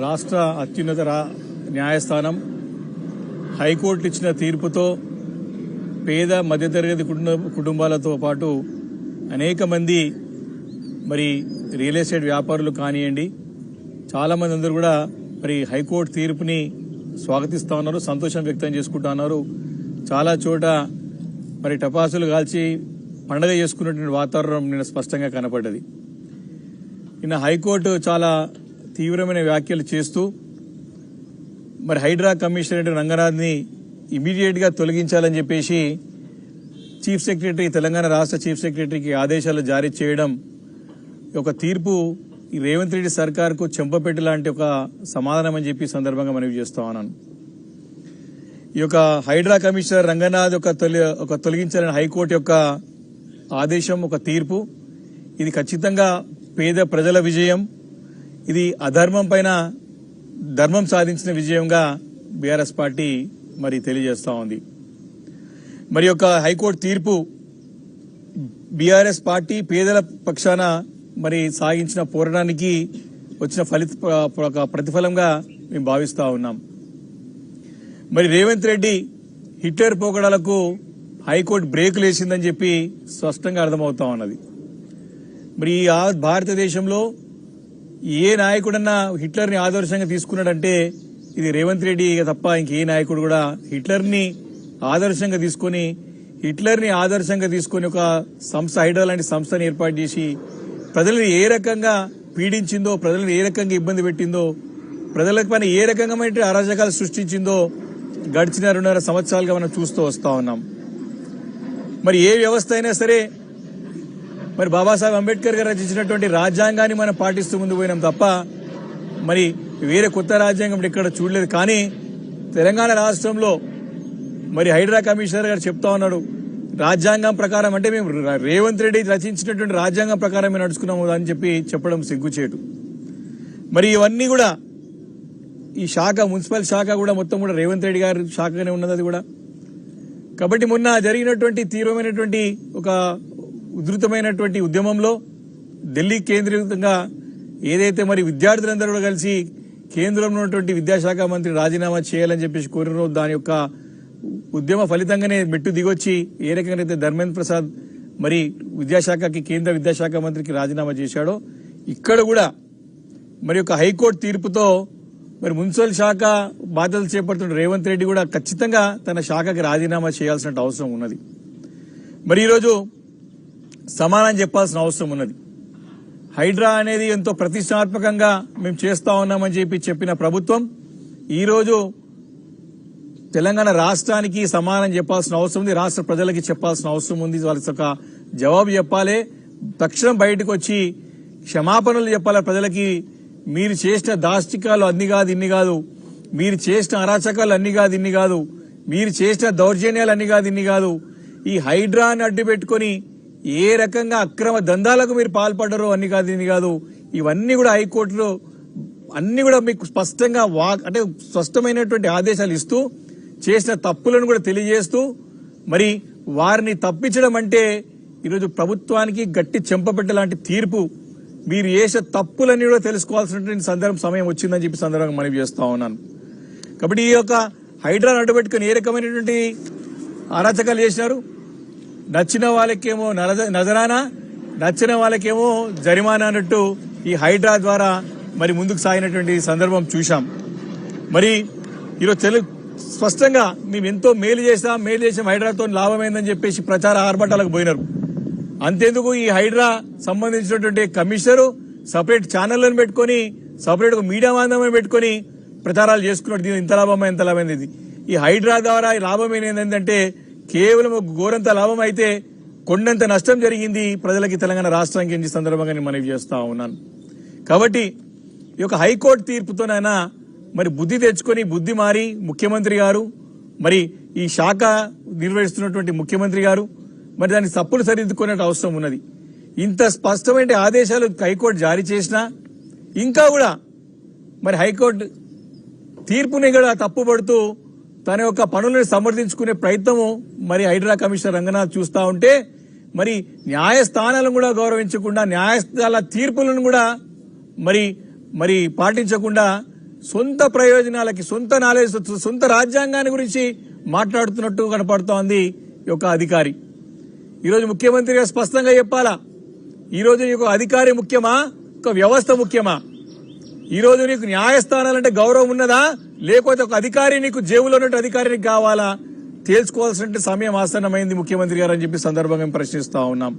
రాష్ట్ర అత్యున్నత న్యాయస్థానం హైకోర్టు ఇచ్చిన తీర్పుతో పేద మధ్యతరగతి కుటుంబాలతో పాటు అనేక మంది మరి రియల్ ఎస్టేట్ వ్యాపారులు కానివ్వండి, చాలామంది అందరూ కూడా మరి హైకోర్టు తీర్పుని స్వాగతిస్తూ ఉన్నారు, సంతోషం వ్యక్తం చేసుకుంటా ఉన్నారు. చాలా చోట మరి టపాసులు కాల్చి పండగ చేసుకున్నటువంటి వాతావరణం నిన్న స్పష్టంగా కనపడ్డది. నిన్న హైకోర్టు చాలా తీవ్రమైన వ్యాఖ్యలు చేస్తూ మరి హైడ్రా కమిషనర్ రంగనాథ్ని ఇమీడియట్ గా తొలగించాలని చెప్పేసి చీఫ్ సెక్రటరీ, తెలంగాణ రాష్ట్ర చీఫ్ సెక్రటరీకి ఆదేశాలు జారీ చేయడం ఒక తీర్పు ఈ రేవంత్ రెడ్డి సర్కార్కు చెంపపెట్టు లాంటి ఒక సమాధానం అని చెప్పి సందర్భంగా మనవి చేస్తా ఉన్నాను. ఈ యొక్క హైడ్రా కమిషనర్ రంగనాథ్ ఒక తొలగించాలని హైకోర్టు యొక్క ఆదేశం, ఒక తీర్పు, ఇది ఖచ్చితంగా పేద ప్రజల విజయం. ఇది అధర్మం పైన ధర్మం సాధించిన విజయంగా బీఆర్ఎస్ పార్టీ మరి తెలియజేస్తా ఉంది. మరి యొక్క హైకోర్టు తీర్పు బీఆర్ఎస్ పార్టీ పేదల పక్షాన మరి సాగించిన పోరాటానికి వచ్చిన ప్రతిఫలంగా మేము భావిస్తా ఉన్నాం. మరి రేవంత్ రెడ్డి హిట్లర్ పోకడాలకు హైకోర్టు బ్రేకులు వేసిందని చెప్పి స్పష్టంగా అర్థమవుతా ఉన్నది. మరి ఈ భారతదేశంలో ఏ నాయకుడన్నా హిట్లర్ని ఆదర్శంగా తీసుకున్నాడంటే ఇది రేవంత్ రెడ్డి తప్ప ఇంకే నాయకుడు కూడా హిట్లర్ని ఆదర్శంగా తీసుకొని ఒక సంస్థ, హైడ్రా లాంటి సంస్థను ఏర్పాటు చేసి ప్రజలను ఏ రకంగా పీడించిందో, ప్రజలను ఏ రకంగా ఇబ్బంది పెట్టిందో, ప్రజల పైన ఏ రకంగా అరాజకాలు సృష్టించిందో గడిచిన 2.5 సంవత్సరాలుగా మనం చూస్తూ వస్తా ఉన్నాం. మరి ఏ వ్యవస్థ అయినా సరే మరి బాబాసాహెబ్ అంబేద్కర్ గారు రచించినటువంటి రాజ్యాంగాన్ని మనం పాటిస్తూ ముందు పోయినాం తప్ప మరి వేరే కొత్త రాజ్యాంగం ఇక్కడ చూడలేదు. కానీ తెలంగాణ రాష్ట్రంలో మరి హైడ్రా కమిషనర్ గారు చెప్తా ఉన్నాడు, రాజ్యాంగం ప్రకారం అంటే మేము రేవంత్ రెడ్డి రచించినటువంటి రాజ్యాంగం ప్రకారం మేము నడుచుకున్నాము అని చెప్పి చెప్పడం సిగ్గుచేటు. మరి ఇవన్నీ కూడా ఈ శాఖ, మున్సిపల్ శాఖ కూడా మొత్తం కూడా రేవంత్ రెడ్డి గారి శాఖగానే ఉన్నది అది కూడా. కాబట్టి మొన్న జరిగినటువంటి తీవ్రమైనటువంటి ఒక ఉధృతమైనటువంటి ఉద్యమంలో ఢిల్లీ కేంద్రీకృతంగా ఏదైతే మరి విద్యార్థులందరూ కూడా కలిసి కేంద్రంలో ఉన్నటువంటి విద్యాశాఖ మంత్రి రాజీనామా చేయాలని చెప్పేసి కోరినో దాని యొక్క ఉద్యమ ఫలితంగానే మెట్టు దిగొచ్చి ఏ రకంగా అయితే ధర్మేంద్ర ప్రసాద్ మరి విద్యాశాఖకి, కేంద్ర విద్యాశాఖ మంత్రికి రాజీనామా చేశాడో ఇక్కడ కూడా మరి ఒక హైకోర్టు తీర్పుతో మరి మున్సిపల్ శాఖ బాధ్యతలు చేపడుతున్న రేవంత్ రెడ్డి కూడా ఖచ్చితంగా తన శాఖకి రాజీనామా చేయాల్సిన అవసరం ఉన్నది. మరి ఈరోజు సమాధానం చెప్పాల్సిన అవసరం ఉన్నది. హైడ్రా అనేది ఎంతో ప్రతిష్టాత్మకంగా మేము చేస్తా ఉన్నామని చెప్పిన ప్రభుత్వం ఈరోజు తెలంగాణ రాష్ట్రానికి సమాధానం చెప్పాల్సిన అవసరం ఉంది, రాష్ట్ర ప్రజలకి చెప్పాల్సిన అవసరం ఉంది. వాళ్ళకి ఒక జవాబు చెప్పాలి, తక్షణం బయటకు వచ్చి క్షమాపణలు చెప్పాలి ప్రజలకి. మీరు చేసిన దాష్టికాలు అన్ని కాదు, ఇన్ని కాదు, మీరు చేసిన అరాచకాలు అన్ని కాదు, ఇన్ని కాదు, మీరు చేసిన దౌర్జన్యాలు అన్ని కాదు, ఇన్ని కాదు, ఈ హైడ్రాని అడ్డు పెట్టుకుని ఏ రకంగా అక్రమ దందాలకు మీరు పాల్పడ్డారో అన్ని కాదు, ఇన్ని కాదు, ఇవన్నీ కూడా హైకోర్టులో అన్ని కూడా మీకు స్పష్టంగా అంటే స్పష్టమైనటువంటి ఆదేశాలు ఇస్తూ చేసిన తప్పులను కూడా తెలియజేస్తూ మరి వారిని తప్పించడం అంటే ఈరోజు ప్రభుత్వానికి గట్టి చెంపపెట్టలాంటి తీర్పు. మీరు చేసే తప్పులన్నీ కూడా తెలుసుకోవాల్సినటువంటి సమయం వచ్చిందని చెప్పి సందర్భంగా మనవి చేస్తా ఉన్నాను. కాబట్టి ఈ యొక్క హైడ్రాను అడ్డుపెట్టుకుని ఏ రకమైనటువంటి అరాచకాలు చేసినారు. నచ్చిన వాళ్ళకేమో నజరానా, నచ్చిన వాళ్ళకేమో జరిమానా అన్నట్టు ఈ హైడ్రా ద్వారా మరి ముందుకు సాగినటువంటి సందర్భం చూశాం. మరి ఈరోజు స్పష్టంగా మేము ఎంతో మేలు చేసాం హైడ్రాతో లాభమైందని చెప్పేసి ప్రచార ఆర్భటాలకు పోయినారు. అంతేందుకు ఈ హైడ్రా సంబంధించినటువంటి కమిషనరు సపరేట్ ఛానళ్లను పెట్టుకుని, సపరేట్ మీడియా మాధ్యమం పెట్టుకుని ప్రచారాలు చేసుకున్నాడు. దీని ఇంత లాభమైంది. ఈ హైడ్రా ద్వారా లాభం ఏంటంటే కేవలం ఘోరంత లాభం అయితే కొండంత నష్టం జరిగింది ప్రజలకి, తెలంగాణ రాష్ట్రానికి సందర్భంగా నేను మనవి చేస్తా ఉన్నాను. కాబట్టి ఈ యొక్క హైకోర్టు తీర్పుతోనైనా మరి బుద్ధి తెచ్చుకొని, బుద్ధి మారి ముఖ్యమంత్రి గారు, మరి ఈ శాఖ నిర్వహిస్తున్నటువంటి ముఖ్యమంత్రి గారు మరి దాన్ని తప్పులు సరిదిద్దుకునే అవసరం ఉన్నది. ఇంత స్పష్టమైన ఆదేశాలు హైకోర్టు జారీ చేసినా ఇంకా కూడా మరి హైకోర్టు తీర్పుని కూడా తప్పుపడుతూ తన యొక్క పనులను సమర్థించుకునే ప్రయత్నము మరి హైడ్రా కమిషనర్ రంగనాథ్ చూస్తా ఉంటే మరి న్యాయస్థానాలను కూడా గౌరవించకుండా, న్యాయస్థానాల తీర్పులను కూడా మరి పాటించకుండా సొంత ప్రయోజనాలకి, సొంత నాలెడ్జ్, సొంత రాజ్యాంగాన్ని గురించి మాట్లాడుతున్నట్టు కనపడుతోంది ఈ యొక్క అధికారి. ఈరోజు ముఖ్యమంత్రి గారు స్పష్టంగా చెప్పాలా, ఈరోజు నీకు అధికారి ముఖ్యమా, ఒక వ్యవస్థ ముఖ్యమా? ఈరోజు నీకు న్యాయస్థానాలంటే గౌరవం ఉన్నదా, లేకపోతే ఒక అధికారి నీకు జేబులో ఉన్నట్టు అధికారి నీకు కావాలా? తేల్చుకోవాల్సిన సమయం ఆసన్నమైంది ముఖ్యమంత్రి గారు అని చెప్పి సందర్భంగా ప్రశ్నిస్తా ఉన్నాం.